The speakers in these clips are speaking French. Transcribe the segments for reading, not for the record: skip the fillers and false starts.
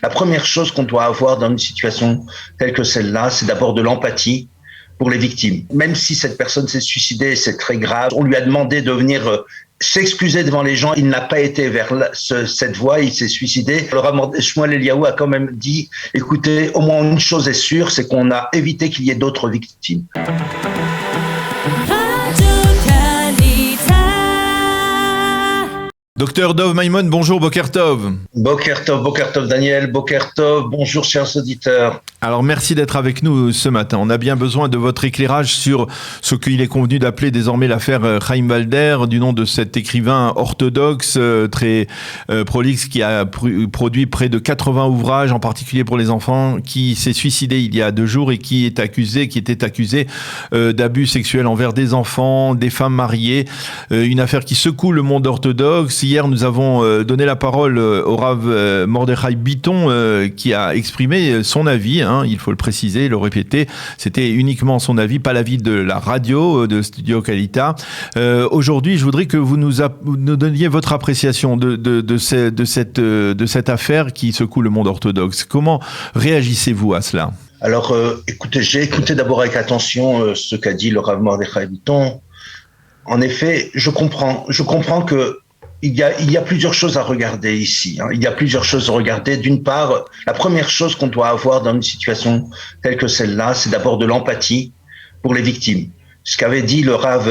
La première chose qu'on doit avoir dans une situation telle que celle-là, c'est d'abord de l'empathie pour les victimes. Même si cette personne s'est suicidée, c'est très grave, on lui a demandé de venir s'excuser devant les gens, il n'a pas été vers cette voie, il s'est suicidé. Le Rav Shmuel Eliyahu a quand même dit, écoutez, au moins une chose est sûre, c'est qu'on a évité qu'il y ait d'autres victimes. Docteur Dov Maimon, bonjour, Boker Tov. Boker Tov Daniel, Boker Tov, bonjour chers auditeurs. Alors merci d'être avec nous ce matin. On a bien besoin de votre éclairage sur ce qu'il est convenu d'appeler désormais l'affaire Chaim Walder, du nom de cet écrivain orthodoxe très prolixe qui a produit près de 80 ouvrages, en particulier pour les enfants, qui s'est suicidé il y a 2 jours et qui était accusé d'abus sexuels envers des enfants, des femmes mariées. Une affaire qui secoue le monde orthodoxe. Hier, nous avons donné la parole au Rav Mordechai Bitton qui a exprimé son avis, il faut le préciser, le répéter. C'était uniquement son avis, pas l'avis de la radio, de Studio Kalita. Aujourd'hui, je voudrais que vous nous donniez votre appréciation de cette affaire qui secoue le monde orthodoxe. Comment réagissez-vous à cela ? Alors, écoutez, j'ai écouté d'abord avec attention ce qu'a dit le Rav Mordechai Bitton. En effet, je comprends que il y a plusieurs choses à regarder ici. Il y a plusieurs choses à regarder. D'une part, la première chose qu'on doit avoir dans une situation telle que celle-là, c'est d'abord de l'empathie pour les victimes. Ce qu'avait dit le Rav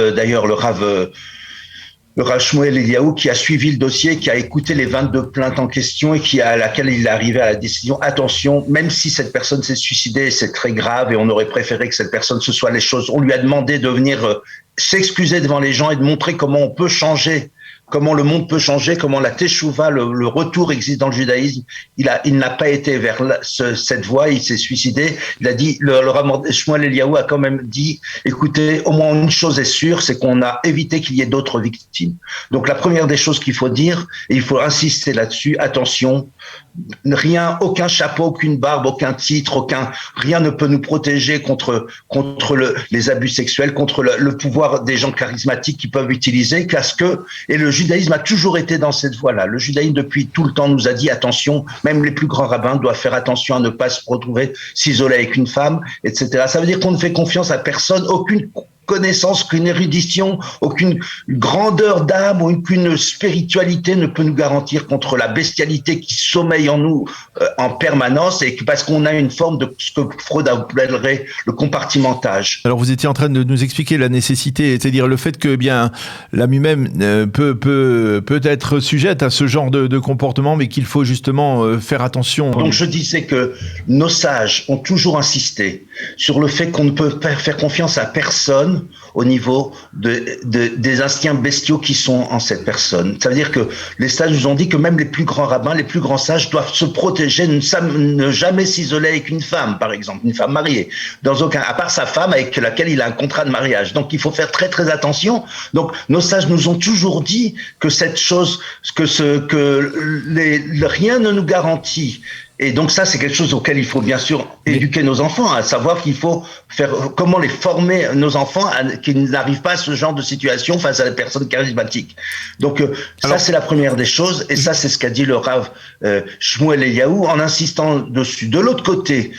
Shmuel Eliyahu, qui a suivi le dossier, qui a écouté les 22 plaintes en question et à laquelle il est arrivé à la décision. Attention, même si cette personne s'est suicidée, c'est très grave et on aurait préféré que cette personne se soit les choses. On lui a demandé de venir s'excuser devant les gens et de montrer comment on peut changer, comment le monde peut changer, comment la teshuva, le retour existe dans le judaïsme. Il n'a pas été vers cette voie, il s'est suicidé. Il a dit, le Rav Shmuel Eliyahu a quand même dit, écoutez, au moins une chose est sûre, c'est qu'on a évité qu'il y ait d'autres victimes. Donc la première des choses qu'il faut dire, et il faut insister là-dessus, attention, rien, aucun chapeau, aucune barbe, aucun titre, rien ne peut nous protéger contre les abus sexuels, contre le pouvoir des gens charismatiques qui peuvent utiliser, et le judaïsme a toujours été dans cette voie-là. Le judaïsme, depuis tout le temps, nous a dit attention, même les plus grands rabbins doivent faire attention à ne pas se retrouver, s'isoler avec une femme, etc. Ça veut dire qu'on ne fait confiance à personne, aucune connaissance, qu'une érudition, aucune grandeur d'âme ou aucune spiritualité ne peut nous garantir contre la bestialité qui sommeille en nous en permanence, et parce qu'on a une forme de ce que Freud appellerait le compartimentage. Alors vous étiez en train de nous expliquer la nécessité, c'est-à-dire le fait que l'âme humaine peut être sujette à ce genre de comportement, mais qu'il faut justement faire attention. Donc je disais que nos sages ont toujours insisté sur le fait qu'on ne peut pas faire confiance à personne au niveau des instincts bestiaux qui sont en cette personne. Ça veut dire que les sages nous ont dit que même les plus grands rabbins, les plus grands sages doivent se protéger, ne jamais s'isoler avec une femme, par exemple, une femme mariée, à part sa femme avec laquelle il a un contrat de mariage. Donc il faut faire très très attention. Donc nos sages nous ont toujours dit que cette chose, rien ne nous garantit. Et donc ça, c'est quelque chose auquel il faut bien sûr éduquer nos enfants, à savoir qu'il faut comment les former, nos enfants, qu'ils n'arrivent pas à ce genre de situation face à des personnes charismatiques. Donc ça, c'est la première des choses, et ça, c'est ce qu'a dit le Rav Shmuel Eliyahu en insistant dessus. De l'autre côté,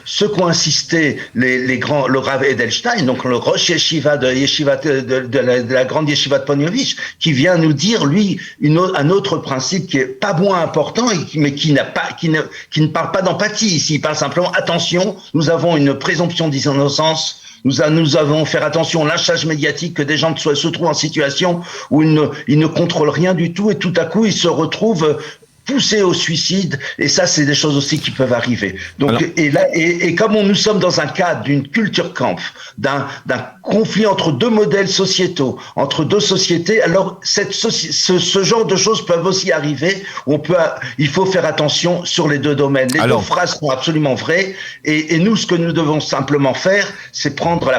ceux qui ont insisté, le Rav Edelstein, donc le Rosh Yeshiva de la grande Yeshiva de Ponevezh, qui vient nous dire, lui, un autre principe qui est pas moins important, mais qui ne parle pas d'empathie ici, il parle simplement attention, nous avons une présomption d'innocence, nous avons faire attention au lynchage médiatique, que des gens se trouvent en situation où ils ne contrôlent rien du tout et tout à coup ils se retrouvent poussés au suicide, et ça c'est des choses aussi qui peuvent arriver. Donc et comme nous sommes dans un cadre d'une culture camp, d'un conflit entre deux modèles sociétaux, entre deux sociétés, alors ce genre de choses peuvent aussi arriver. Il faut faire attention sur les deux domaines. Les deux phrases sont absolument vraies, et nous ce que nous devons simplement faire, c'est prendre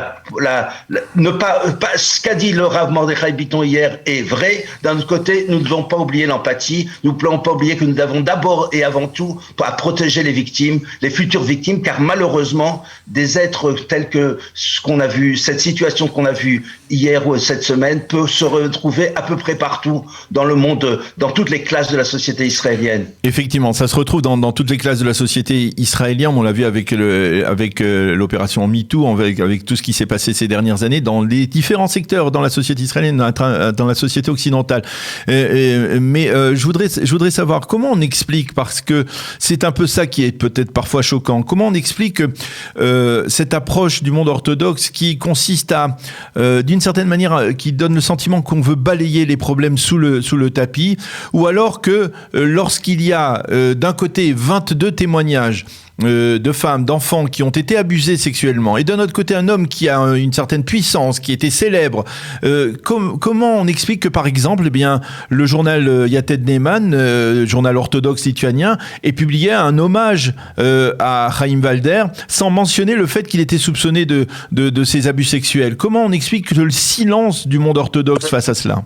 ne pas ce qu'a dit le Rav Mordechai Bitton hier est vrai. D'un autre côté, nous ne devons pas oublier l'empathie, nous ne devons pas oublier que nous avons d'abord et avant tout à protéger les victimes, les futures victimes, car malheureusement, des êtres tels que ce qu'on a vu, cette situation qu'on a vue hier ou cette semaine, peut se retrouver à peu près partout dans le monde, dans toutes les classes de la société israélienne. Effectivement, ça se retrouve dans toutes les classes de la société israélienne. On l'a vu avec l'opération MeToo, avec tout ce qui s'est passé ces dernières années dans les différents secteurs dans la société israélienne, dans la société occidentale. Mais je voudrais savoir comment on explique, parce que c'est un peu ça qui est peut-être parfois choquant, comment on explique cette approche du monde orthodoxe qui consiste à, d'une certaine manière, qui donne le sentiment qu'on veut balayer les problèmes sous le tapis, ou alors que lorsqu'il y a d'un côté 22 témoignages de femmes, d'enfants qui ont été abusés sexuellement, et d'un autre côté un homme qui a une certaine puissance, qui était célèbre. Comment on explique que, par exemple, eh bien, le journal Yated Neyman, journal orthodoxe lituanien, ait publié un hommage à Chaim Walder sans mentionner le fait qu'il était soupçonné de ces abus sexuels? Comment on explique le silence du monde orthodoxe face à cela?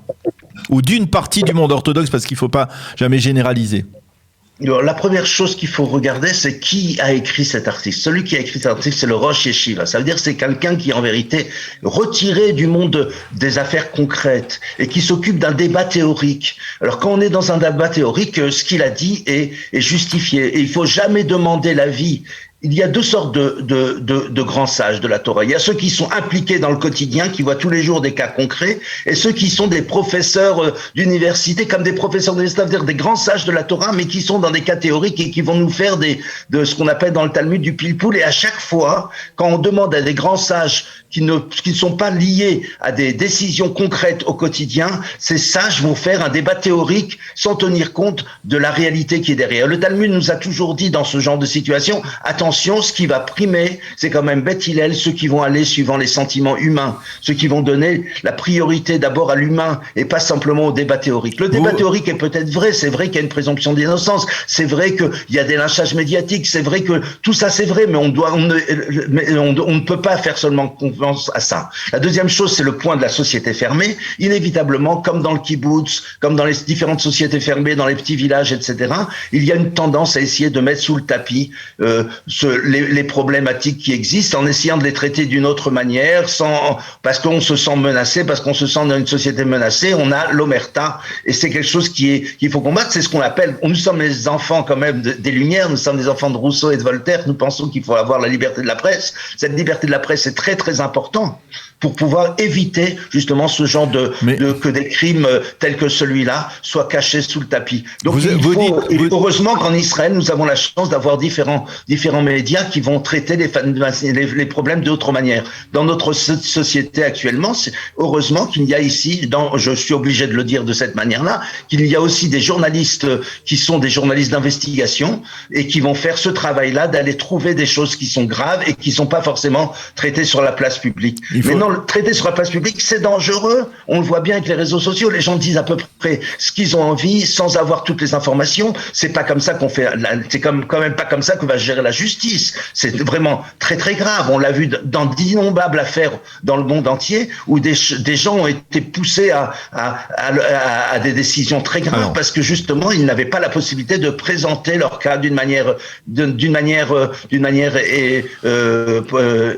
Ou d'une partie du monde orthodoxe, parce qu'il ne faut pas jamais généraliser. Alors, la première chose qu'il faut regarder, c'est qui a écrit cet article. Celui qui a écrit cet article, c'est le Rosh Yeshiva. Ça veut dire que c'est quelqu'un qui est en vérité retiré du monde des affaires concrètes et qui s'occupe d'un débat théorique. Alors quand on est dans un débat théorique, ce qu'il a dit est justifié. Et il faut jamais demander l'avis. Il y a deux sortes de grands sages de la Torah. Il y a ceux qui sont impliqués dans le quotidien, qui voient tous les jours des cas concrets, et ceux qui sont des professeurs d'université, comme des professeurs d'université, c'est-à-dire des grands sages de la Torah, mais qui sont dans des cas théoriques et qui vont nous faire de ce qu'on appelle dans le Talmud du pile-poule. Et à chaque fois, quand on demande à des grands sages qui ne sont pas liés à des décisions concrètes au quotidien, ces sages vont faire un débat théorique sans tenir compte de la réalité qui est derrière. Le Talmud nous a toujours dit dans ce genre de situation, attention, ce qui va primer, c'est quand même Beth Hillel, ceux qui vont aller suivant les sentiments humains, ceux qui vont donner la priorité d'abord à l'humain et pas simplement au débat théorique. Le débat théorique est peut-être vrai, c'est vrai qu'il y a une présomption d'innocence, c'est vrai qu'il y a des lynchages médiatiques, c'est vrai que tout ça c'est vrai, mais on ne peut pas faire seulement confiance à ça. La deuxième chose, c'est le point de la société fermée. Inévitablement, comme dans le kibbutz, comme dans les différentes sociétés fermées, dans les petits villages, etc., il y a une tendance à essayer de mettre sous le tapis les problématiques qui existent en essayant de les traiter d'une autre manière, parce qu'on se sent menacé, parce qu'on se sent dans une société menacée, on a l'omerta, et c'est quelque chose qu'il faut combattre. C'est ce qu'on appelle, nous sommes les enfants quand même des Lumières, nous sommes des enfants de Rousseau et de Voltaire, nous pensons qu'il faut avoir la liberté de la presse. Cette liberté de la presse est très très important pour pouvoir éviter justement ce genre que des crimes tels que celui-là soient cachés sous le tapis. Donc heureusement qu'en Israël, nous avons la chance d'avoir différents médias qui vont traiter les problèmes d'autre manière. Dans notre société actuellement, c'est heureusement qu'il y a ici, je suis obligé de le dire de cette manière-là, qu'il y a aussi des journalistes qui sont des journalistes d'investigation et qui vont faire ce travail-là d'aller trouver des choses qui sont graves et qui sont pas forcément traitées sur la place publique. Maintenant, le traiter sur la place publique, c'est dangereux. On le voit bien avec les réseaux sociaux. Les gens disent à peu près ce qu'ils ont envie sans avoir toutes les informations. C'est pas comme ça qu'on fait. C'est quand même pas comme ça que va se gérer la justice. C'est vraiment très très grave. On l'a vu dans d'innombrables affaires dans le monde entier où des gens ont été poussés à des décisions très graves parce que justement ils n'avaient pas la possibilité de présenter leur cas d'une manière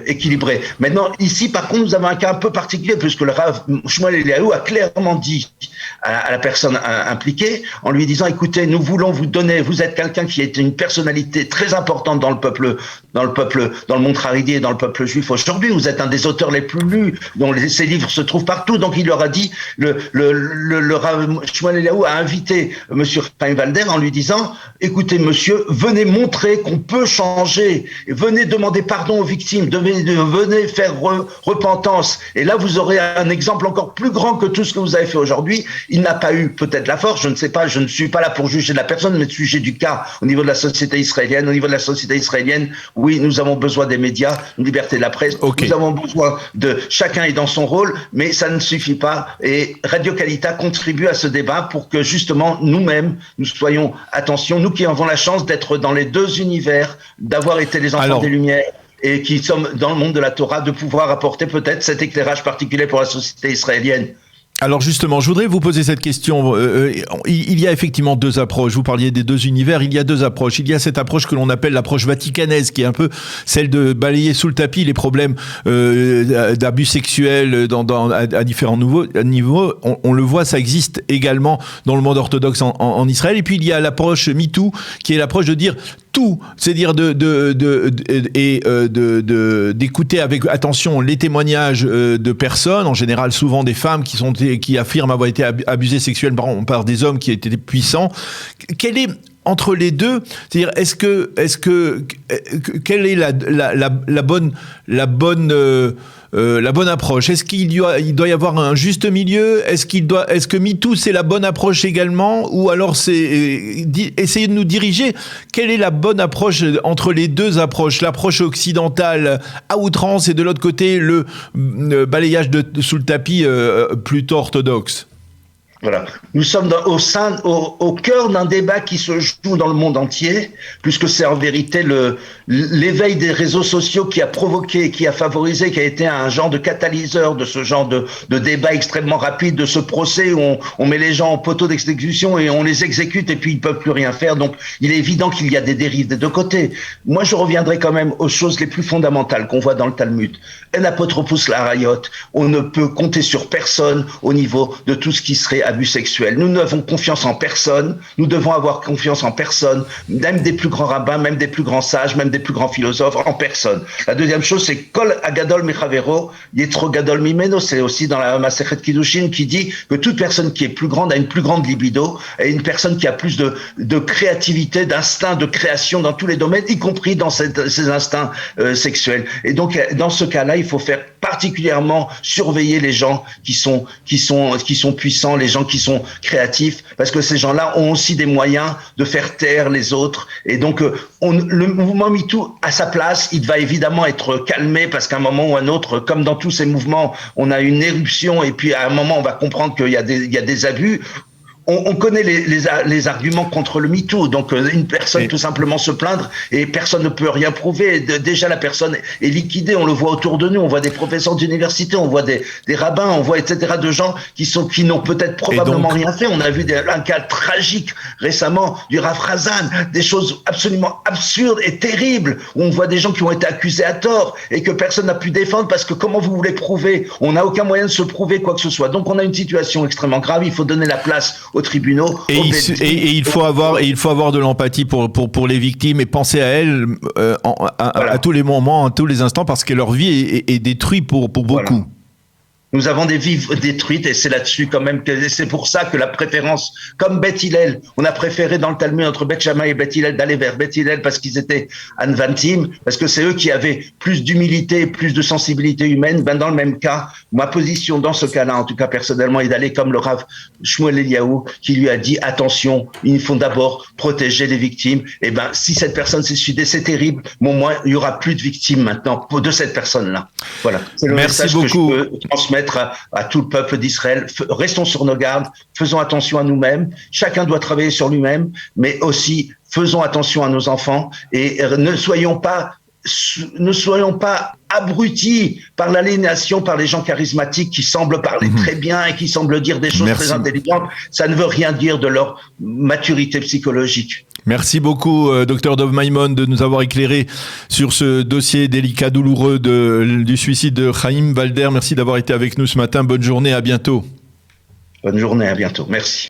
équilibrée. Maintenant ici par contre nous avons un cas un peu particulier puisque le Rav Shmuel Eliaou a clairement dit à la personne impliquée en lui disant écoutez, nous voulons vous donner, vous êtes quelqu'un qui est une personnalité très importante dans le monde haredi et dans le peuple juif aujourd'hui, vous êtes un des auteurs les plus lus, dont ces livres se trouvent partout, donc il leur a dit, le Rav Shmuel Eliaou a invité monsieur Chaim Walder en lui disant écoutez monsieur, venez montrer qu'on peut changer, venez demander pardon aux victimes, venez faire repentance, et là vous aurez un exemple encore plus grand que tout ce que vous avez fait aujourd'hui. Il n'a pas eu peut-être la force, je ne sais pas, je ne suis pas là pour juger la personne, mais juger du cas au niveau de la société israélienne. Au niveau de la société israélienne, oui, nous avons besoin des médias, une liberté de la presse, nous avons besoin de chacun est dans son rôle, mais ça ne suffit pas, et Radio Kalita contribue à ce débat pour que justement nous-mêmes, nous soyons, attention, nous qui avons la chance d'être dans les deux univers, d'avoir été les enfants des Lumières, et qui sommes dans le monde de la Torah, de pouvoir apporter peut-être cet éclairage particulier pour la société israélienne. Alors justement, je voudrais vous poser cette question. Il y a effectivement deux approches. Vous parliez des deux univers. Il y a deux approches. Il y a cette approche que l'on appelle l'approche vaticanaise, qui est un peu celle de balayer sous le tapis les problèmes d'abus sexuels à différents niveaux. On le voit, ça existe également dans le monde orthodoxe en Israël. Et puis il y a l'approche MeToo, qui est l'approche de dire tout, c'est-à-dire d'écouter avec attention les témoignages de personnes, en général souvent des femmes qui affirment avoir été abusées sexuellement par des hommes qui étaient puissants. Quelle est entre les deux, c'est-à-dire quelle est la bonne approche? Est-ce qu'il doit y avoir un juste milieu? Est-ce que MeToo c'est la bonne approche également, ou alors c'est essayer de nous diriger? Quelle est la bonne approche entre les deux approches, l'approche occidentale à outrance et de l'autre côté le balayage sous le tapis plutôt orthodoxe? Voilà. Nous sommes au cœur d'un débat qui se joue dans le monde entier, puisque c'est en vérité l'éveil des réseaux sociaux qui a provoqué, qui a favorisé, qui a été un genre de catalyseur de ce genre de débat extrêmement rapide, de ce procès où on met les gens en poteau d'exécution et on les exécute et puis ils peuvent plus rien faire. Donc, il est évident qu'il y a des dérives des deux côtés. Moi, je reviendrai quand même aux choses les plus fondamentales qu'on voit dans le Talmud. En apotropous l'arayot, on ne peut compter sur personne au niveau de tout ce qui serait abus sexuel. Nous n'avons confiance en personne, nous devons avoir confiance en personne, même des plus grands rabbins, même des plus grands sages, même des plus grands philosophes, en personne. La deuxième chose, c'est Kol Agadol Mechavero, Yetro Gadol Mimeno, c'est aussi dans la Masechet Kiddushin qui dit que toute personne qui est plus grande a une plus grande libido, et une personne qui a plus de créativité, d'instinct de création dans tous les domaines, y compris dans ces instincts sexuels. Et donc, dans ce cas-là, il faut faire particulièrement surveiller les gens qui sont puissants, les gens qui sont créatifs, parce que ces gens-là ont aussi des moyens de faire taire les autres. Et donc, le mouvement MeToo, à sa place, il va évidemment être calmé, parce qu'à un moment ou un autre, comme dans tous ces mouvements, on a une éruption, et puis à un moment, on va comprendre qu'il y a des abus. On connaît les arguments contre le MeToo. Donc, une personne tout simplement se plaindre et personne ne peut rien prouver. Déjà, la personne est liquidée. On le voit autour de nous. On voit des professeurs d'université, on voit des rabbins, on voit etc. de gens qui n'ont peut-être probablement rien fait. On a vu un cas tragique récemment du Rav Razan, des choses absolument absurdes et terribles où on voit des gens qui ont été accusés à tort et que personne n'a pu défendre parce que comment vous voulez prouver? On n'a aucun moyen de se prouver quoi que ce soit. Donc, on a une situation extrêmement grave. Il faut donner la place aux tribunaux. Et il faut avoir de l'empathie pour les victimes et penser à elles à tous les moments, à tous les instants, parce que leur vie est détruite pour beaucoup. Nous avons des vies détruites et c'est là-dessus quand même que c'est pour ça que la préférence, comme Beth Hillel, on a préféré dans le Talmud entre Beth Shammai et Beth Hillel d'aller vers Beth Hillel parce qu'ils étaient anvantim, parce que c'est eux qui avaient plus d'humilité, plus de sensibilité humaine. Ben dans le même cas, ma position dans ce cas-là, en tout cas personnellement, est d'aller comme le Rav Shmuel Eliyahu qui lui a dit attention, il faut d'abord protéger les victimes. Et ben si cette personne s'est suicidée, c'est terrible, mais au moins il y aura plus de victimes maintenant de cette personne-là. Voilà. C'est le message que je peux transmettre à tout le peuple d'Israël. Restons sur nos gardes, faisons attention à nous-mêmes. Chacun doit travailler sur lui-même, mais aussi faisons attention à nos enfants et ne soyons pas abrutis par l'aliénation, par les gens charismatiques qui semblent parler très bien et qui semblent dire des choses très intelligentes. Ça ne veut rien dire de leur maturité psychologique. Merci beaucoup, Dr Dov Maimon, de nous avoir éclairé sur ce dossier délicat, douloureux du suicide de Chaim Walder. Merci d'avoir été avec nous ce matin. Bonne journée, à bientôt. Bonne journée, à bientôt. Merci.